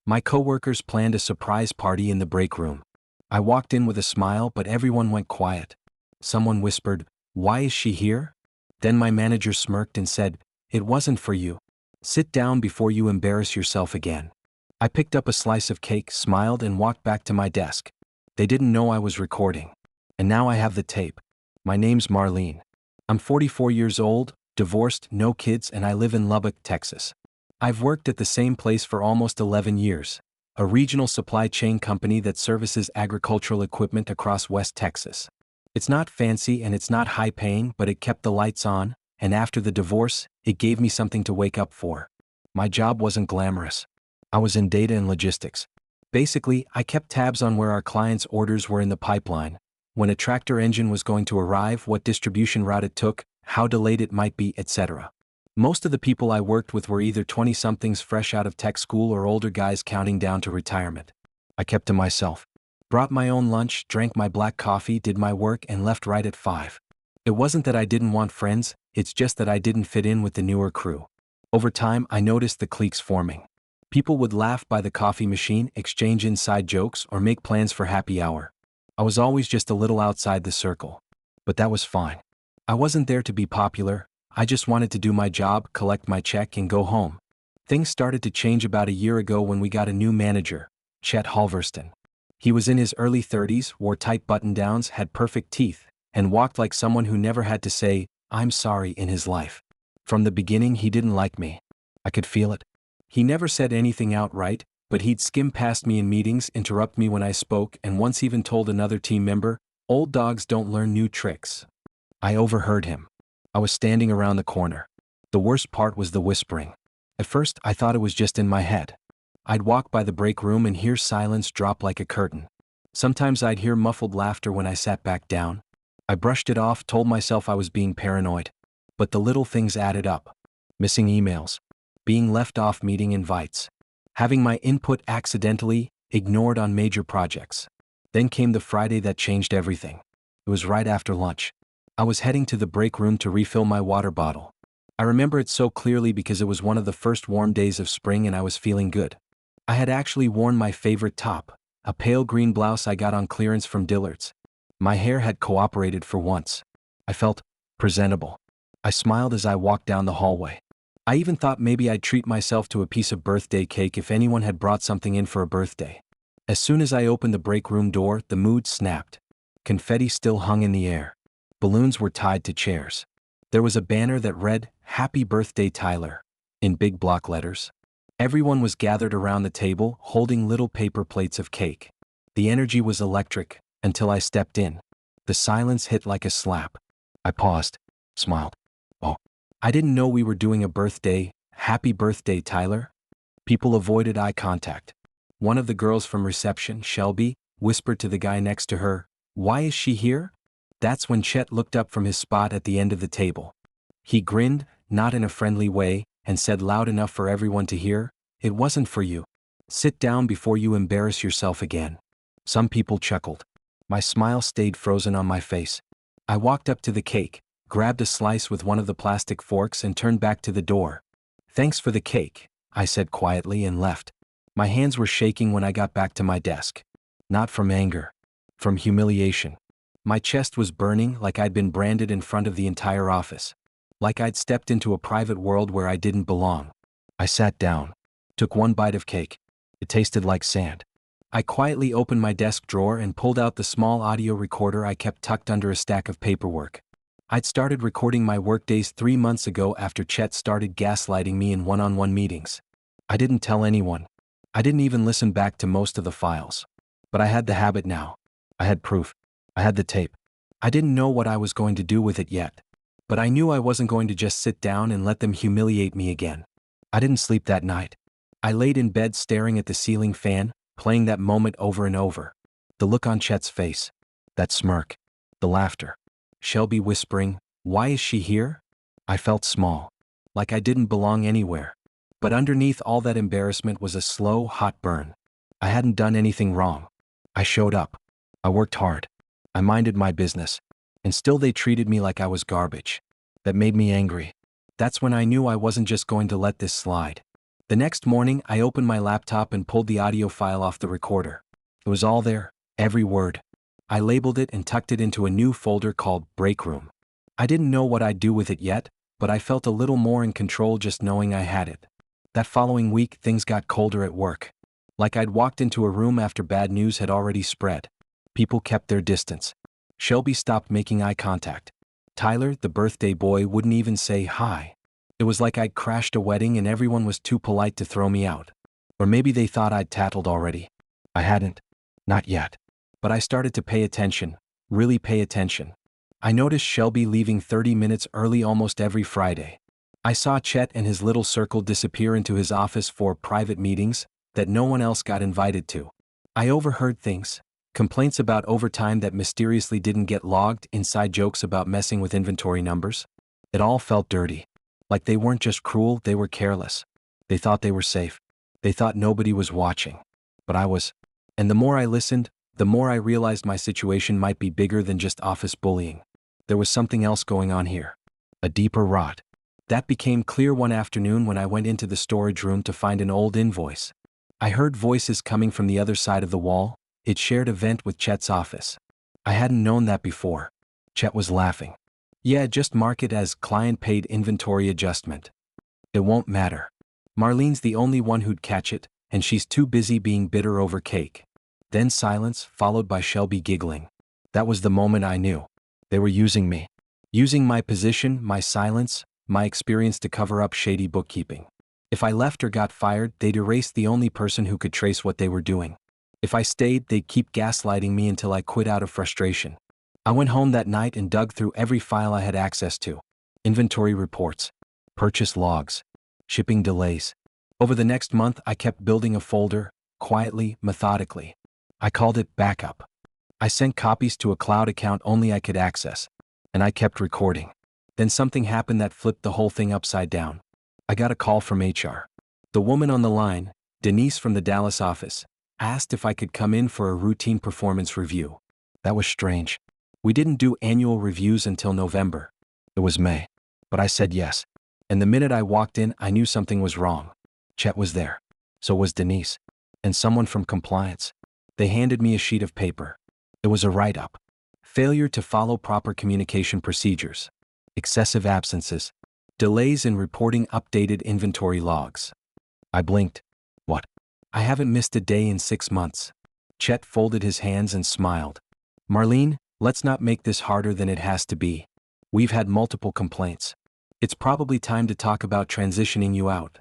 My coworkers planned a surprise party in the break room. I walked in with a smile, but everyone went quiet. Someone whispered, "Why is she here?" Then my manager smirked and said, "It wasn't for you. Sit down before you embarrass yourself again." I picked up a slice of cake, smiled, and walked back to my desk. They didn't know I was recording. And now I have the tape. My name's Marlene. I'm 44 years old, divorced, no kids, and I live in Lubbock, Texas. I've worked at the same place for almost 11 years, a regional supply chain company that services agricultural equipment across West Texas. It's not fancy and it's not high paying, but it kept the lights on, and after the divorce, it gave me something to wake up for. My job wasn't glamorous. I was in data and logistics. Basically, I kept tabs on where our clients' orders were in the pipeline, when a tractor engine was going to arrive, what distribution route it took, how delayed it might be, etc. Most of the people I worked with were either 20-somethings fresh out of tech school or older guys counting down to retirement. I kept to myself. Brought my own lunch, drank my black coffee, did my work, and left right at 5. It wasn't that I didn't want friends, it's just that I didn't fit in with the newer crew. Over time, I noticed the cliques forming. People would laugh by the coffee machine, exchange inside jokes, or make plans for happy hour. I was always just a little outside the circle. But that was fine. I wasn't there to be popular. I just wanted to do my job, collect my check, and go home. Things started to change about a year ago when we got a new manager, Chet Halverston. He was in his early 30s, wore tight button-downs, had perfect teeth, and walked like someone who never had to say, "I'm sorry" in his life. From the beginning, he didn't like me. I could feel it. He never said anything outright, but he'd skim past me in meetings, interrupt me when I spoke, and once even told another team member, "Old dogs don't learn new tricks." I overheard him. I was standing around the corner. The worst part was the whispering. At first, I thought it was just in my head. I'd walk by the break room and hear silence drop like a curtain. Sometimes I'd hear muffled laughter when I sat back down. I brushed it off, told myself I was being paranoid. But the little things added up. Missing emails. Being left off meeting invites. Having my input accidentally ignored on major projects. Then came the Friday that changed everything. It was right after lunch. I was heading to the break room to refill my water bottle. I remember it so clearly because it was one of the first warm days of spring and I was feeling good. I had actually worn my favorite top, a pale green blouse I got on clearance from Dillard's. My hair had cooperated for once. I felt presentable. I smiled as I walked down the hallway. I even thought maybe I'd treat myself to a piece of birthday cake if anyone had brought something in for a birthday. As soon as I opened the break room door, the mood snapped. Confetti still hung in the air. Balloons were tied to chairs. There was a banner that read, "Happy Birthday, Tyler," in big block letters. Everyone was gathered around the table, holding little paper plates of cake. The energy was electric, until I stepped in. The silence hit like a slap. I paused, smiled. "Oh, I didn't know we were doing a birthday. Happy birthday, Tyler." People avoided eye contact. One of the girls from reception, Shelby, whispered to the guy next to her, "Why is she here?" That's when Chet looked up from his spot at the end of the table. He grinned, not in a friendly way, and said loud enough for everyone to hear, "It wasn't for you. Sit down before you embarrass yourself again." Some people chuckled. My smile stayed frozen on my face. I walked up to the cake, grabbed a slice with one of the plastic forks and turned back to the door. "Thanks for the cake," I said quietly and left. My hands were shaking when I got back to my desk. Not from anger. From humiliation. My chest was burning like I'd been branded in front of the entire office. Like I'd stepped into a private world where I didn't belong. I sat down. Took one bite of cake. It tasted like sand. I quietly opened my desk drawer and pulled out the small audio recorder I kept tucked under a stack of paperwork. I'd started recording my workdays 3 months ago after Chet started gaslighting me in one-on-one meetings. I didn't tell anyone. I didn't even listen back to most of the files. But I had the habit now. I had proof. I had the tape. I didn't know what I was going to do with it yet. But I knew I wasn't going to just sit down and let them humiliate me again. I didn't sleep that night. I laid in bed staring at the ceiling fan, playing that moment over and over. The look on Chet's face. That smirk. The laughter. Shelby whispering, "Why is she here?" I felt small. Like I didn't belong anywhere. But underneath all that embarrassment was a slow, hot burn. I hadn't done anything wrong. I showed up. I worked hard. I minded my business. And still they treated me like I was garbage. That made me angry. That's when I knew I wasn't just going to let this slide. The next morning, I opened my laptop and pulled the audio file off the recorder. It was all there, every word. I labeled it and tucked it into a new folder called Break Room. I didn't know what I'd do with it yet, but I felt a little more in control just knowing I had it. That following week, things got colder at work. Like I'd walked into a room after bad news had already spread. People kept their distance. Shelby stopped making eye contact. Tyler, the birthday boy, wouldn't even say hi. It was like I'd crashed a wedding and everyone was too polite to throw me out. Or maybe they thought I'd tattled already. I hadn't. Not yet. But I started to pay attention, really pay attention. I noticed Shelby leaving 30 minutes early almost every Friday. I saw Chet and his little circle disappear into his office for private meetings that no one else got invited to. I overheard things. Complaints about overtime that mysteriously didn't get logged, inside jokes about messing with inventory numbers. It all felt dirty. Like they weren't just cruel, they were careless. They thought they were safe. They thought nobody was watching. But I was. And the more I listened, the more I realized my situation might be bigger than just office bullying. There was something else going on here. A deeper rot. That became clear one afternoon when I went into the storage room to find an old invoice. I heard voices coming from the other side of the wall. It shared a vent with Chet's office. I hadn't known that before. Chet was laughing. Yeah, just mark it as client-paid inventory adjustment. It won't matter. Marlene's the only one who'd catch it, and she's too busy being bitter over cake. Then silence, followed by Shelby giggling. That was the moment I knew. They were using me. Using my position, my silence, my experience to cover up shady bookkeeping. If I left or got fired, they'd erase the only person who could trace what they were doing. If I stayed, they'd keep gaslighting me until I quit out of frustration. I went home that night and dug through every file I had access to. Inventory reports, purchase logs, shipping delays. Over the next month, I kept building a folder, quietly, methodically. I called it Backup. I sent copies to a cloud account only I could access, and I kept recording. Then something happened that flipped the whole thing upside down. I got a call from HR. The woman on the line, Denise from the Dallas office, asked if I could come in for a routine performance review. That was strange. We didn't do annual reviews until November. It was May. But I said yes. And the minute I walked in, I knew something was wrong. Chet was there. So was Denise. And someone from compliance. They handed me a sheet of paper. It was a write-up. Failure to follow proper communication procedures. Excessive absences. Delays in reporting updated inventory logs. I blinked. What? I haven't missed a day in 6 months. Chet folded his hands and smiled. Marlene, let's not make this harder than it has to be. We've had multiple complaints. It's probably time to talk about transitioning you out.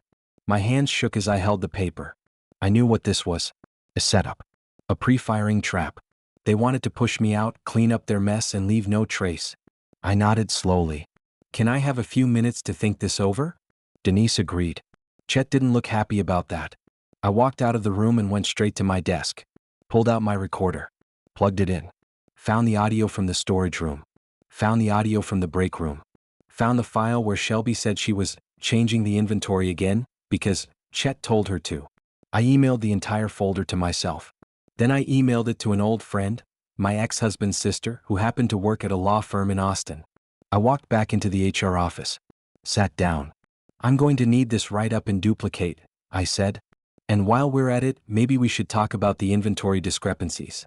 My hands shook as I held the paper. I knew what this was. A setup. A pre-firing trap. They wanted to push me out, clean up their mess, and leave no trace. I nodded slowly. Can I have a few minutes to think this over? Denise agreed. Chet didn't look happy about that. I walked out of the room and went straight to my desk. Pulled out my recorder. Plugged it in. Found the audio from the storage room. Found the audio from the break room. Found the file where Shelby said she was changing the inventory again because Chet told her to. I emailed the entire folder to myself. Then I emailed it to an old friend, my ex-husband's sister, who happened to work at a law firm in Austin. I walked back into the HR office. Sat down. I'm going to need this write-up in duplicate, I said. And while we're at it, maybe we should talk about the inventory discrepancies.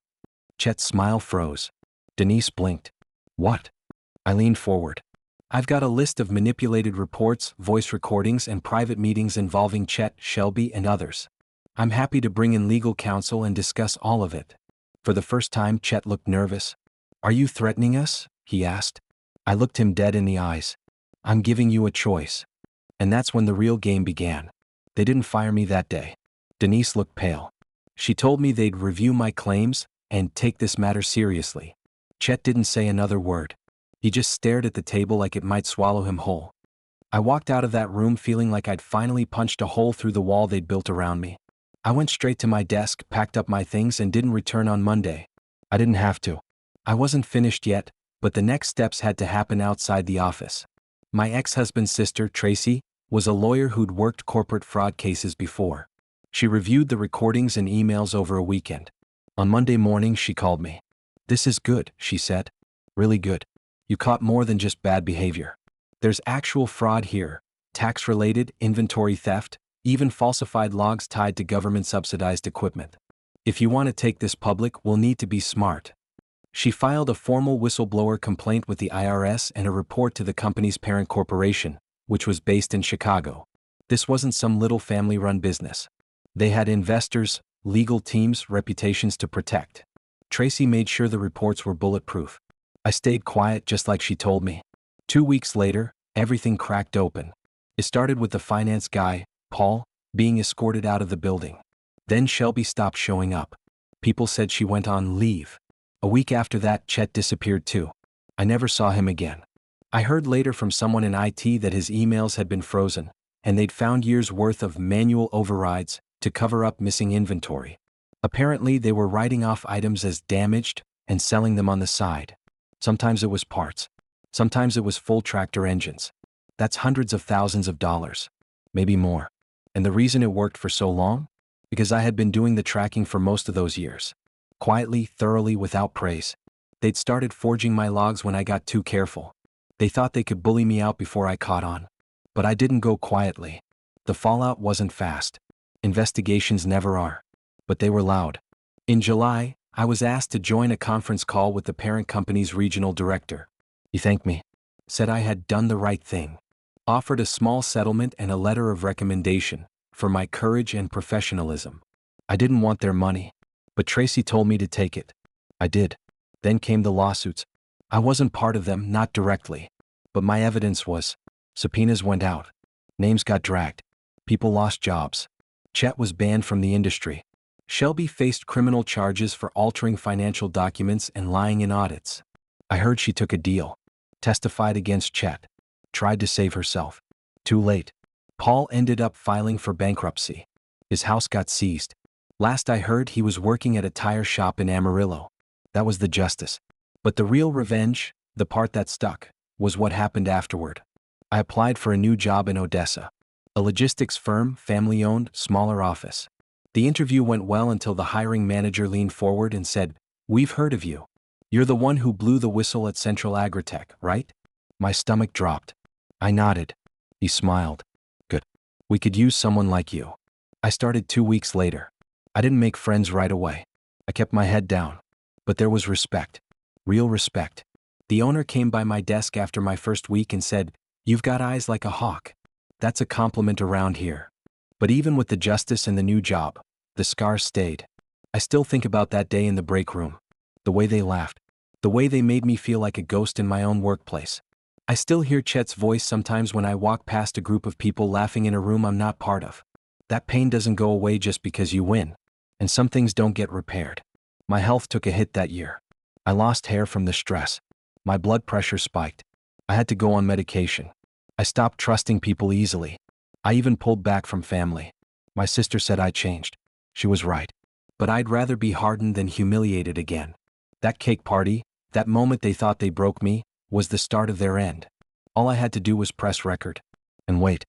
Chet's smile froze. Denise blinked. What? I leaned forward. I've got a list of manipulated reports, voice recordings, and private meetings involving Chet, Shelby, and others. I'm happy to bring in legal counsel and discuss all of it. For the first time, Chet looked nervous. Are you threatening us? He asked. I looked him dead in the eyes. I'm giving you a choice. And that's when the real game began. They didn't fire me that day. Denise looked pale. She told me they'd review my claims and take this matter seriously. Chet didn't say another word. He just stared at the table like it might swallow him whole. I walked out of that room feeling like I'd finally punched a hole through the wall they'd built around me. I went straight to my desk, packed up my things, and didn't return on Monday. I didn't have to. I wasn't finished yet, but the next steps had to happen outside the office. My ex-husband's sister, Tracy, was a lawyer who'd worked corporate fraud cases before. She reviewed the recordings and emails over a weekend. On Monday morning, she called me. This is good, she said. Really good. You caught more than just bad behavior. There's actual fraud here, tax-related, inventory theft, even falsified logs tied to government-subsidized equipment. If you want to take this public, we'll need to be smart. She filed a formal whistleblower complaint with the IRS and a report to the company's parent corporation, which was based in Chicago. This wasn't some little family-run business. They had investors, legal teams, reputations to protect. Tracy made sure the reports were bulletproof. I stayed quiet just like she told me. 2 weeks later, everything cracked open. It started with the finance guy, Paul, being escorted out of the building. Then Shelby stopped showing up. People said she went on leave. A week after that, Chet disappeared too. I never saw him again. I heard later from someone in IT that his emails had been frozen, and they'd found years' worth of manual overrides to cover up missing inventory. Apparently, they were writing off items as damaged and selling them on the side. Sometimes it was parts. Sometimes it was full tractor engines. That's hundreds of thousands of dollars. Maybe more. And the reason it worked for so long? Because I had been doing the tracking for most of those years. Quietly, thoroughly, without praise. They'd started forging my logs when I got too careful. They thought they could bully me out before I caught on. But I didn't go quietly. The fallout wasn't fast. Investigations never are. But they were loud. In July, I was asked to join a conference call with the parent company's regional director. He thanked me. Said I had done the right thing. Offered a small settlement and a letter of recommendation for my courage and professionalism. I didn't want their money, but Tracy told me to take it. I did. Then came the lawsuits. I wasn't part of them, not directly. But my evidence was. Subpoenas went out. Names got dragged. People lost jobs. Chet was banned from the industry. Shelby faced criminal charges for altering financial documents and lying in audits. I heard she took a deal. Testified against Chet. Tried to save herself. Too late. Paul ended up filing for bankruptcy. His house got seized. Last I heard, he was working at a tire shop in Amarillo. That was the justice. But the real revenge, the part that stuck, was what happened afterward. I applied for a new job in Odessa. A logistics firm, family-owned, smaller office. The interview went well until the hiring manager leaned forward and said, "We've heard of you. You're the one who blew the whistle at Central Agritech, right?" My stomach dropped. I nodded. He smiled. "Good. We could use someone like you." I started 2 weeks later. I didn't make friends right away. I kept my head down. But there was respect. Real respect. The owner came by my desk after my first week and said, "You've got eyes like a hawk." That's a compliment around here. But even with the justice and the new job, the scars stayed. I still think about that day in the break room. The way they laughed. The way they made me feel like a ghost in my own workplace. I still hear Chet's voice sometimes when I walk past a group of people laughing in a room I'm not part of. That pain doesn't go away just because you win. And some things don't get repaired. My health took a hit that year. I lost hair from the stress. My blood pressure spiked. I had to go on medication. I stopped trusting people easily. I even pulled back from family. My sister said I changed. She was right. But I'd rather be hardened than humiliated again. That cake party, that moment they thought they broke me, was the start of their end. All I had to do was press record. And wait.